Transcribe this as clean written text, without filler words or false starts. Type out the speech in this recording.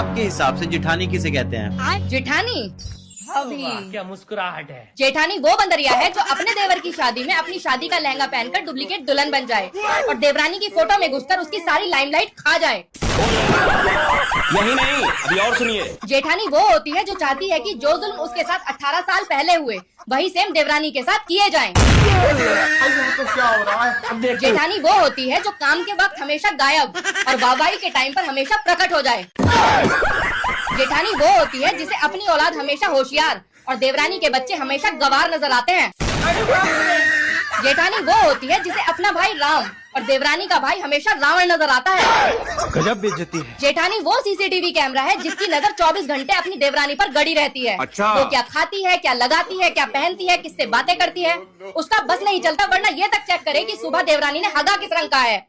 आपके हिसाब से जेठानी किसे कहते हैं? जेठानी अभी क्या मुस्कुराहट है। जेठानी वो बंदरिया है जो अपने देवर की शादी में अपनी शादी का लहंगा पहनकर डुप्लीकेट दुल्हन बन जाए और देवरानी की फोटो में घुसकर उसकी सारी लाइमलाइट खा जाए। यही नहीं, अभी और सुनिए। जेठानी वो होती है जो चाहती है कि जो जुल्म उसके साथ 18 साल पहले हुए वही सेम देवरानी के साथ किए जाएं। तो क्या हो रहा है? जेठानी वो होती है जो काम के वक्त हमेशा गायब और वाहवाही के टाइम पर हमेशा प्रकट हो जाए। जेठानी वो होती है जिसे अपनी औलाद हमेशा होशियार और देवरानी के बच्चे हमेशा गवार नजर आते हैं। जेठानी वो होती है जिसे अपना भाई राम और देवरानी का भाई हमेशा रावण नजर आता है। गजब बेइज्जती है। जेठानी वो सीसीटीवी कैमरा है जिसकी नजर 24 घंटे अपनी देवरानी पर गड़ी रहती है। अच्छा। वो क्या खाती है, क्या लगाती है, क्या पहनती है, किससे बातें करती है, उसका बस नहीं चलता, वरना ये तक चेक करे कि सुबह देवरानी ने हगा किस रंग का है।